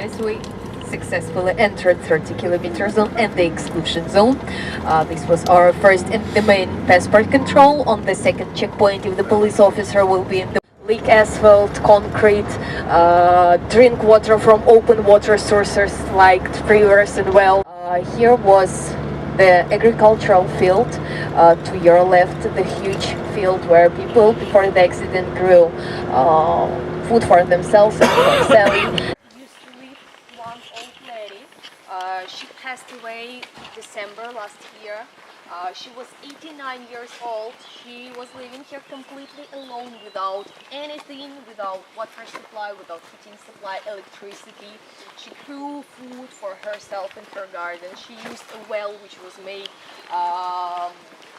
As we successfully entered 30-kilometer zone and the exclusion zone. This was our first and the main passport control. On the second checkpoint, if the police officer will be in the leak asphalt, concrete, drink water from open water sources like rivers and well. Here was the agricultural field. To your left, the huge field where people before the accident grew food for themselves and for selling. Used to live one old lady. She passed away in December last year. She was 89 years old. She was living here completely alone, without anything, without water supply, without heating supply, electricity. She grew food for herself in her garden. She used a well which was made a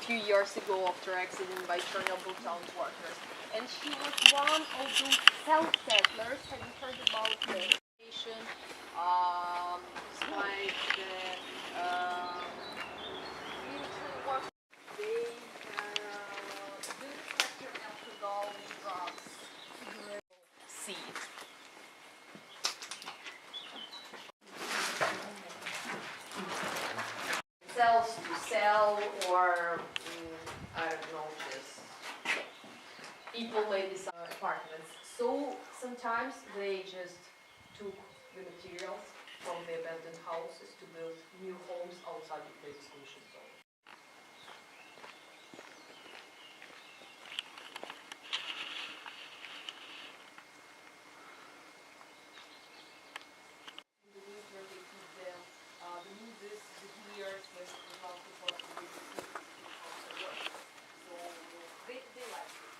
few years ago after accident by Chernobyl town workers. And she was one of those self-settlers. Have you heard about the education, despite the military work? They didn't capture alcohol and drugs. Seed. Cells to sell, or I don't know, just people maybe some apartments. So sometimes they just took the materials from the abandoned houses to build new homes outside of the exclusion zone. In the winter they keep the mooses, the gears, with not support to be so they like it.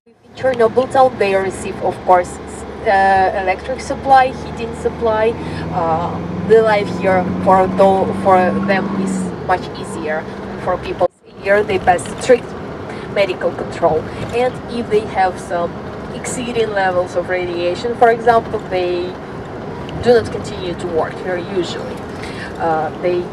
In Chernobyl town, they receive, of course, electric supply, heating supply. The life here for them is much easier. For people here, they pass strict medical control, and if they have some exceeding levels of radiation, for example, they do not continue to work here usually. They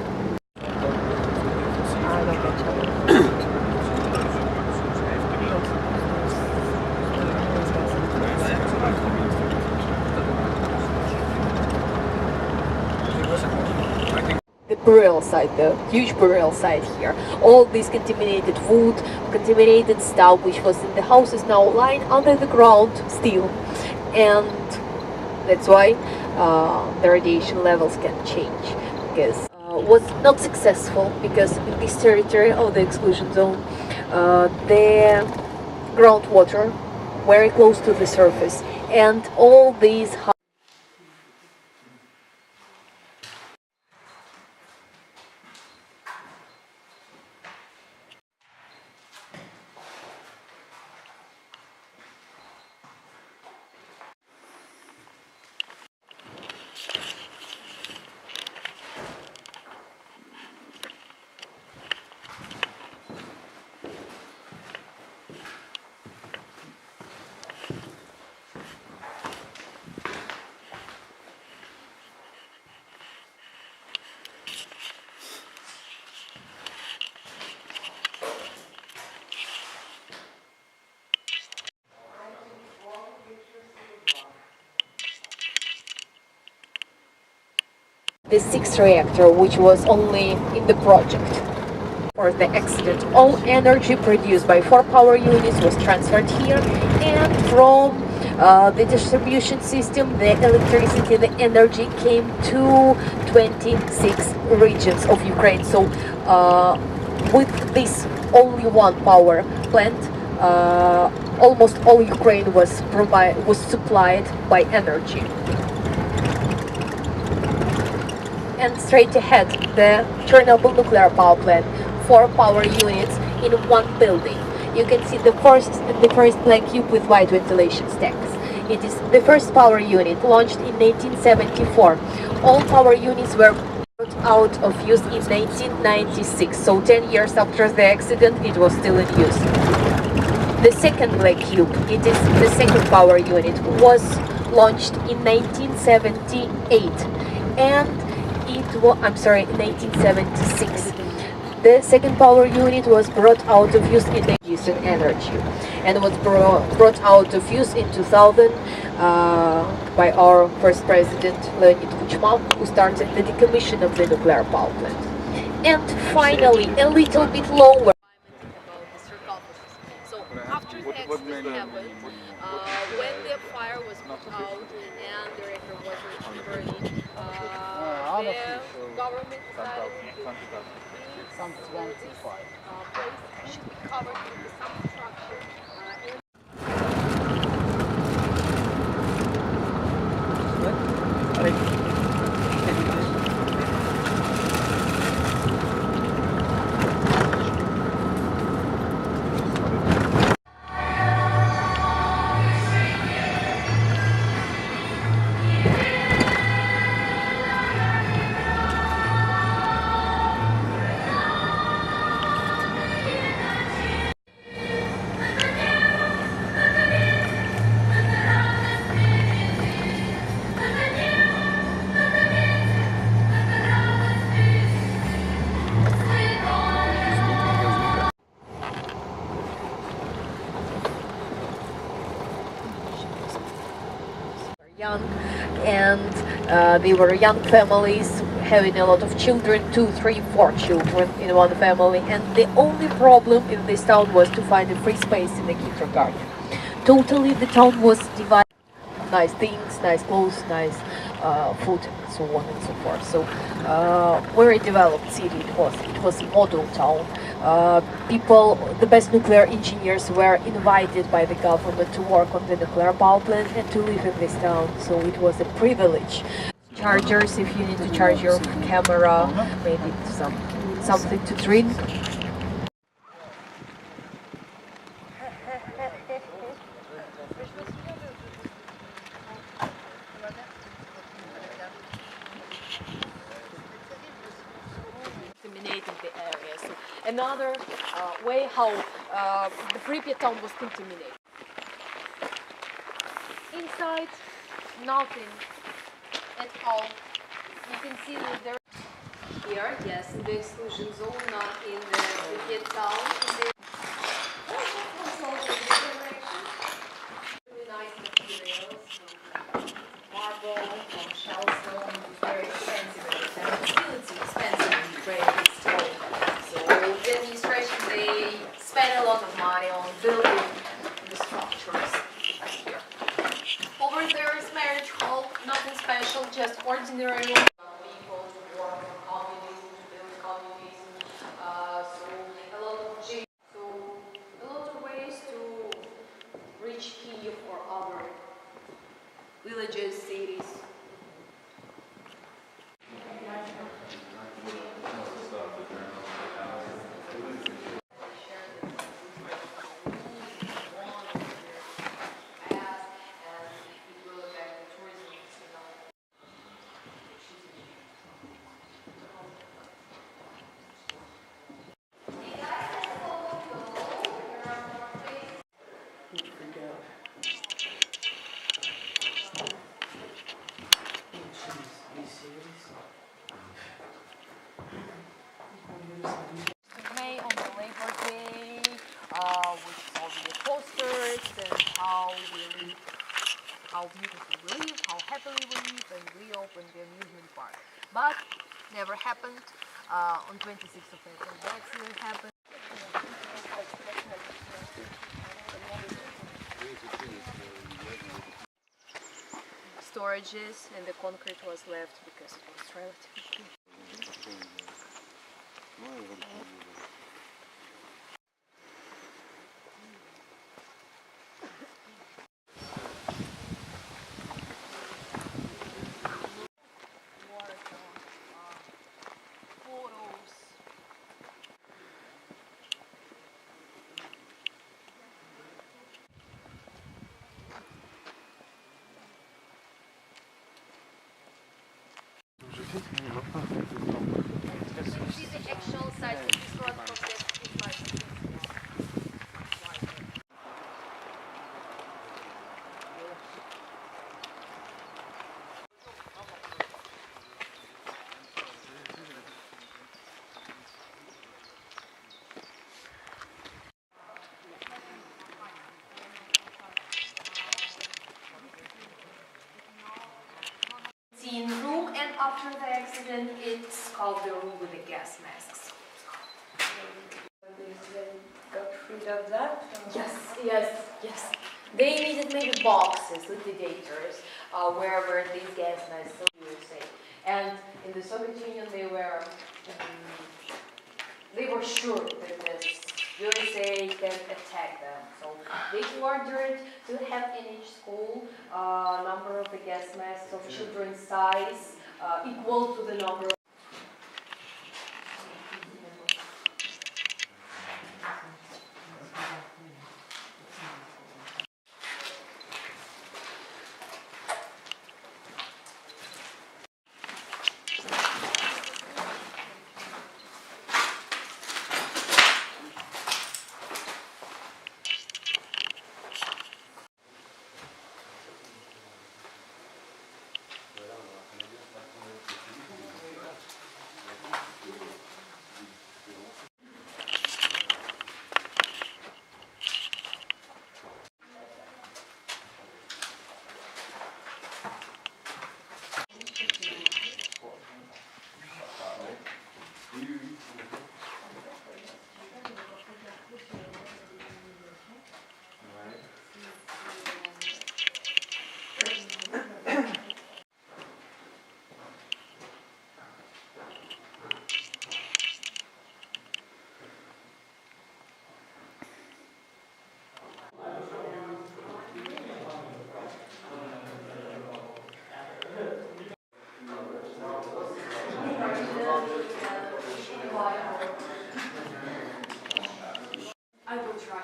the burial site, the huge burial site here. All this contaminated wood, contaminated stuff which was in the house is now lying under the ground still, and that's why the radiation levels can change, because was not successful, because in this territory of the exclusion zone the groundwater very close to the surface, and all these the sixth reactor, which was only in the project for the accident. All energy produced by 4 power units was transferred here, and from the distribution system, the electricity, the energy came to 26 regions of Ukraine. So with this only one power plant, almost all Ukraine was supplied by energy. And straight ahead, the Chernobyl nuclear power plant, 4 power units in one building. You can see the first black cube with white ventilation stacks. It is the first power unit, launched in 1974. All power units were put out of use in 1996, so 10 years after the accident it was still in use. The second black cube, it is the second power unit, was launched in 1978, and 1976. The second power unit was brought out of use in using energy, and was brought out of use in 2000 by our first president Leonid Kuchma, who started the decommission of the nuclear power plant. And finally, a little bit lower. So after the accident happened, when the fire was put out and the reactor was burning, the government decided some place should be covered with some structure. Young, and they were young families having a lot of children, 2, 3, 4 children in one family, and the only problem in this town was to find a free space in the kindergarten. Totally the town was divided. Nice things, nice clothes, nice food, and so on and so forth. So very developed city it was. It was a model town. People, the best nuclear engineers were invited by the government to work on the nuclear power plant and to live in this town. So it was a privilege. Chargers, if you need to charge your camera, maybe something to drink. Contaminating the area. So another way how the Pripyat town was contaminated. Inside, nothing at all. You can see that there here, yes, in the exclusion zone, not in the Pripyat town. Really nice materials, marble, from shellstone, very expensive, and still it's expensive in Ukraine. So the administration, they spend a lot of money on building the structures here. Over there is marriage hall, nothing special, just ordinary room. People to work on communism, to build communism. So a lot of ways to reach Kyiv or other villages, cities. May on the Labor Day, with all the posters and how beautiful we live, how happily we live, and we opened the amusement park. But never happened. On 26th of April, the accident happened. Storages, and the concrete was left because it was relatively cheap. see the actual site of this road process is like room, and after the accident it's called the room with the gas masks. They got rid of that? Yes. They needed maybe boxes, litigators, wherever these gas masks are USA. And in the Soviet Union they were sure that this USA can attack them. So they ordered to have in each school number of the gas masks of children's size equal to the number of I will try.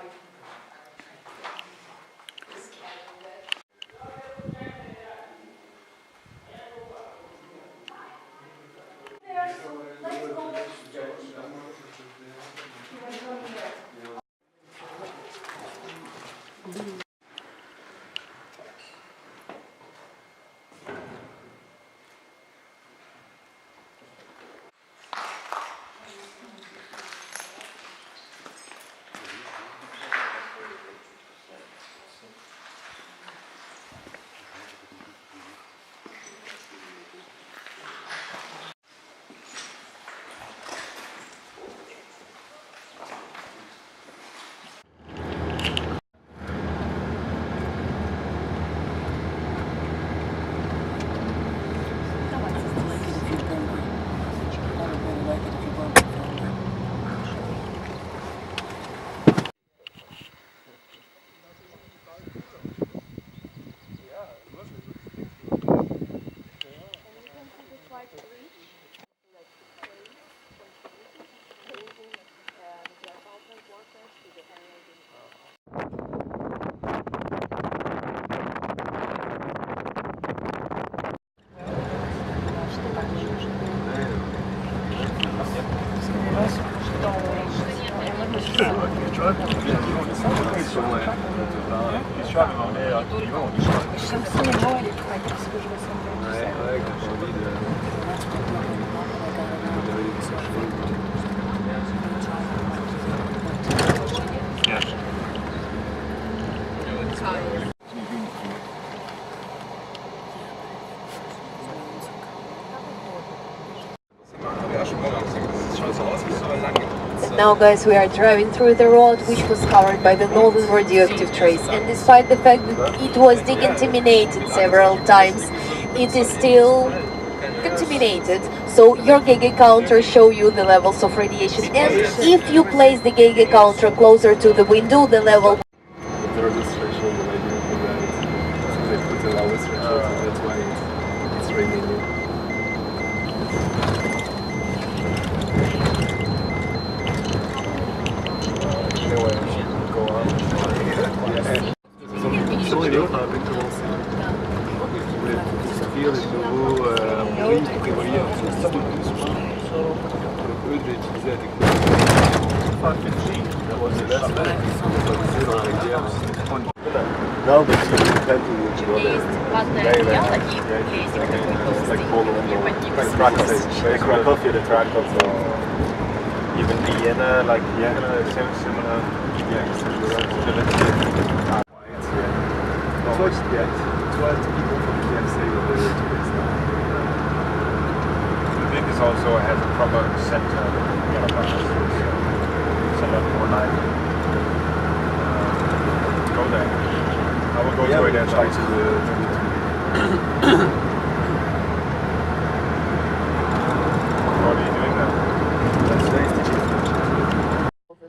Now guys, we are driving through the road which was covered by the northern radioactive trace, and despite the fact that it was decontaminated several times, it is still contaminated. So your Geiger counter show you the levels of radiation, and if you place the Geiger counter closer to the window, the level that's why it's raining. Pour commencer. Je voulais sortir les nouveaux prix pour prévoyants. No, but it's depending on У меня есть ватное одеяло и пледик такой толстый. Я под ним спряталась. Krakow, the Krakow, even Vienna, like Vienna, similar. Towards people from Kiev say that they're tourists now. I think this also has a proper center. It's a lot more lively. Go there. I will go to it and try to. What are you doing now?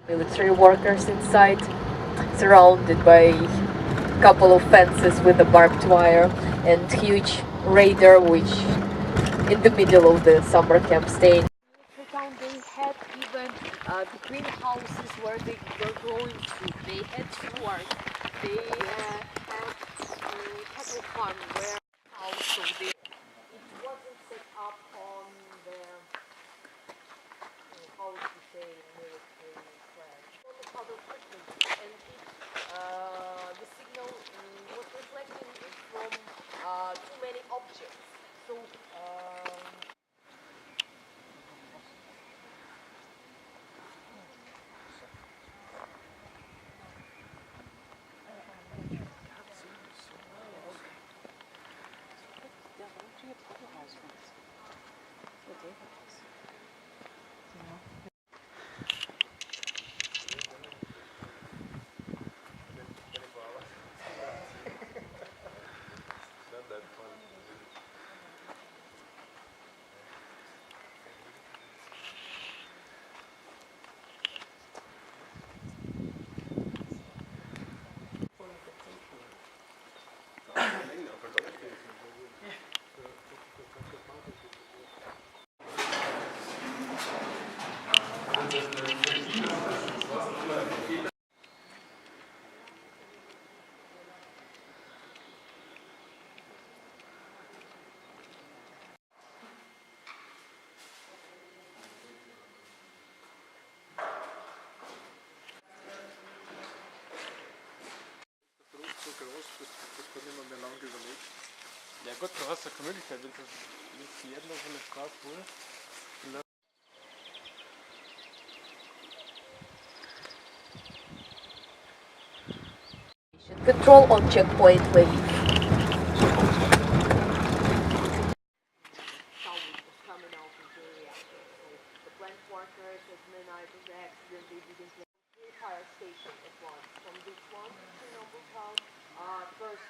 Military workers inside, surrounded by a couple of fences with a barbed wire and huge radar which in the middle of the summer camp staying. Town they had even the greenhouses where they were growing food. They had stores. They had cattle farm where also they it wasn't set up on the how to say military flag. On the other equipment and the signal was reflecting from too many objects. So Ja gut, du hast ja keine Möglichkeit, wenn du jetzt jeden auf eine Straße holst. control on checkpoint Levy. Sound was coming out of the reactor. So the plant workers at midnight of the accident they didn't let the fire station at once. From this one, Chernobyl town, first